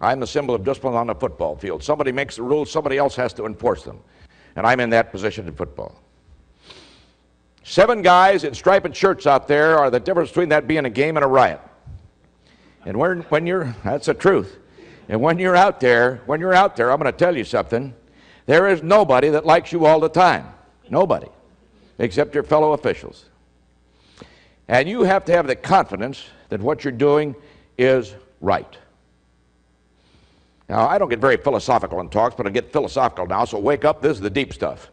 I'm the symbol of discipline on the football field. Somebody makes the rules, somebody else has to enforce them. And I'm in that position in football. 7 guys in striped shirts out there are the difference between that being a game and a riot. And when you're, that's the truth. And when you're out there, I'm going to tell you something. There is nobody that likes you all the time. Nobody. Except your fellow officials. And you have to have the confidence that what you're doing is right. Now, I don't get very philosophical in talks, but I get philosophical now, so wake up, this is the deep stuff.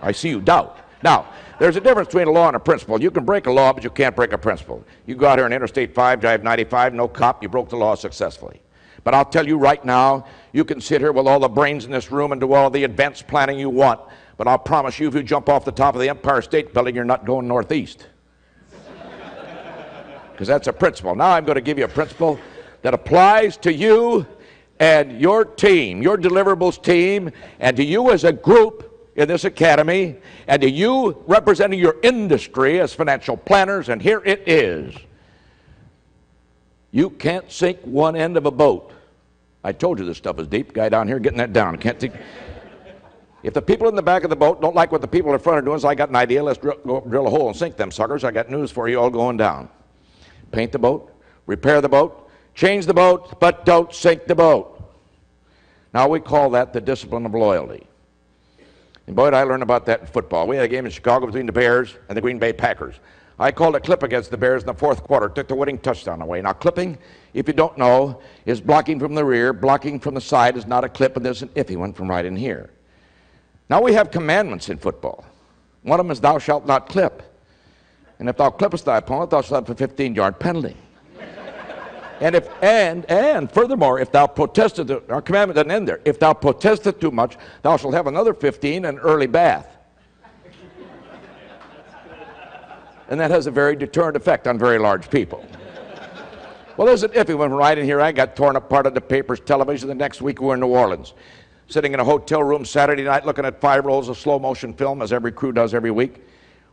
I see you doubt. Now, there's a difference between a law and a principle. You can break a law, but you can't break a principle. You go out here on Interstate 5, drive 95, no cop, you broke the law successfully. But I'll tell you right now, you can sit here with all the brains in this room and do all the advanced planning you want, but I'll promise you if you jump off the top of the Empire State Building, you're not going northeast. Because that's a principle. Now I'm going to give you a principle that applies to you and your team, your deliverables team, and to you as a group in this academy, and to you representing your industry as financial planners, and here it is. You can't sink one end of a boat. I told you this stuff is deep. Guy down here getting that down. Can't think. If the people in the back of the boat don't like what the people in front are doing, so I got an idea, let's drill a hole and sink them suckers. I got news for you all going down. Paint the boat, repair the boat, change the boat, but don't sink the boat. Now we call that the discipline of loyalty. And boy, did I learn about that in football. We had a game in Chicago between the Bears and the Green Bay Packers. I called a clip against the Bears in the 4th quarter, took the winning touchdown away. Now clipping, if you don't know, is blocking from the rear. Blocking from the side is not a clip, and there's an iffy one from right in here. Now we have commandments in football. One of them is thou shalt not clip. And if thou clippest thy opponent, thou shalt have a 15-yard penalty. And furthermore, if thou protested, our commandment doesn't end there. If thou protesteth too much, thou shalt have another 15 and an early bath. And that has a very deterrent effect on very large people. Well, there's an iffy one right in here. I got torn apart on the papers, television. The next week we were in New Orleans, sitting in a hotel room Saturday night looking at 5 rolls of slow motion film, as every crew does every week,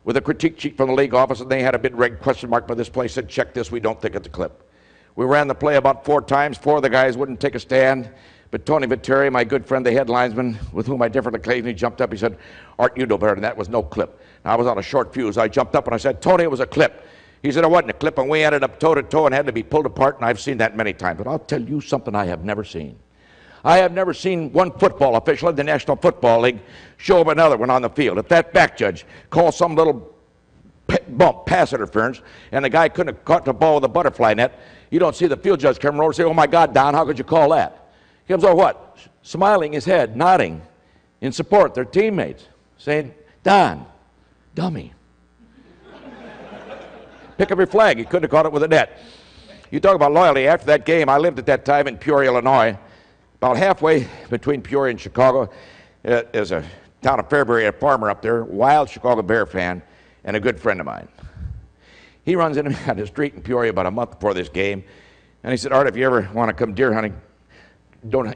with a critique sheet from the league office, and they had a big red question mark by this place, said, check this, we don't think it's a clip. We ran the play about 4 times. 4 of the guys wouldn't take a stand. But Tony Viteri, my good friend, the head linesman, with whom I differed occasionally, jumped up. He said, Art, you know better than that. Was no clip. Now, I was on a short fuse. I jumped up and I said, Tony, it was a clip. He said, it wasn't a clip, and we ended up toe-to-toe and had to be pulled apart, and I've seen that many times. But I'll tell you something I have never seen. I have never seen one football official in the National Football League show up another one on the field. If that back judge calls some little bump, pass interference, and the guy couldn't have caught the ball with a butterfly net, you don't see the field judge come over and say, oh my God, Don, how could you call that? He comes over what? Smiling his head, nodding in support, their teammates, saying, Don, dummy. Pick up your flag. He couldn't have caught it with a net. You talk about loyalty. After that game, I lived at that time in Peoria, Illinois. About halfway between Peoria and Chicago is a town of Fairbury, a farmer up there, wild Chicago Bear fan, and a good friend of mine. He runs into me on the street in Peoria about a month before this game, and he said, Art, if you ever want to come deer hunting,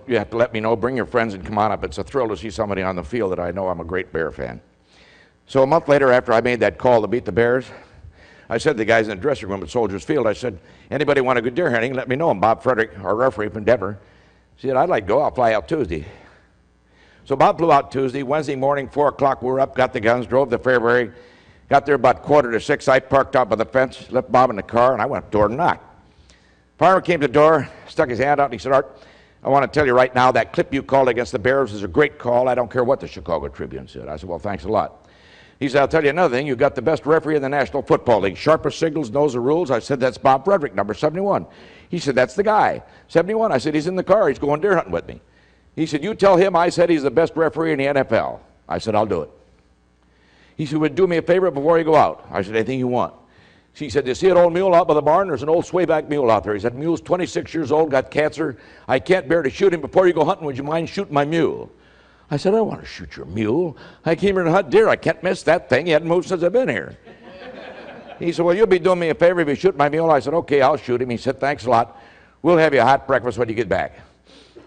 you have to let me know. Bring your friends and come on up. It's a thrill to see somebody on the field that I know I'm a great Bear fan. So a month later, after I made that call to beat the Bears, I said to the guys in the dressing room at Soldiers Field, I said, anybody want to go deer hunting, let me know. And Bob Frederick, our referee from Denver, said, I'd like to go. I'll fly out Tuesday. So Bob flew out Tuesday. Wednesday morning, 4 o'clock, we were up, got the guns, drove to Fairbury. Got there about 5:45. I parked out by the fence, left Bob in the car, and I went up to the door and knocked. Farmer came to the door, stuck his hand out, and he said, Art, I want to tell you right now, that clip you called against the Bears is a great call. I don't care what the Chicago Tribune said. I said, well, thanks a lot. He said, I'll tell you another thing. You've got the best referee in the National Football League. Sharpest signals, knows the rules. I said, that's Bob Frederick, number 71. He said, that's the guy. 71. I said, he's in the car. He's going deer hunting with me. He said, you tell him I said he's the best referee in the NFL. I said, I'll do it. He said, would you do me a favor before you go out? I said, anything you want. He said, you see an old mule out by the barn? There's an old swayback mule out there. He said, mule's 26 years old, got cancer. I can't bear to shoot him. Before you go hunting, would you mind shooting my mule? I said, I don't want to shoot your mule. I came here to hunt deer. I can't miss that thing. He hadn't moved since I've been here. He said, well, you'll be doing me a favor if you shoot my mule. I said, okay, I'll shoot him. He said, thanks a lot. We'll have you a hot breakfast when you get back.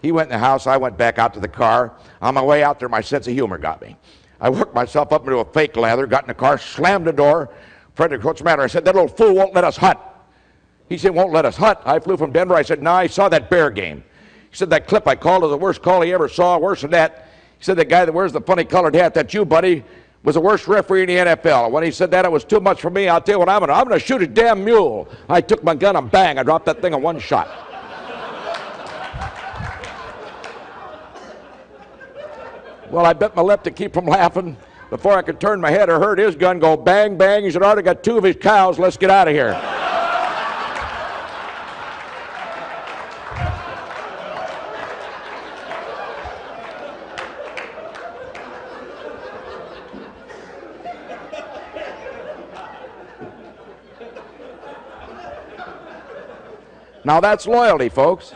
He went in the house. I went back out to the car. On my way out there, my sense of humor got me. I worked myself up into a fake lather, got in the car, slammed the door. Frederick, what's the matter? I said, that little fool won't let us hunt. He said, won't let us hunt. I flew from Denver. I said, no, I saw that bear game. He said, that clip I called was the worst call he ever saw, worse than that. He said, the guy that wears the funny colored hat, that's you, buddy, was the worst referee in the NFL. When he said that, it was too much for me. I'll tell you what, I'm going to shoot a damn mule. I took my gun and bang, I dropped that thing in one shot. Well, I bit my lip to keep from laughing. Before I could turn my head, I heard his gun go bang, bang. He said, I already got 2 of his cows. Let's get out of here. Now that's loyalty, folks.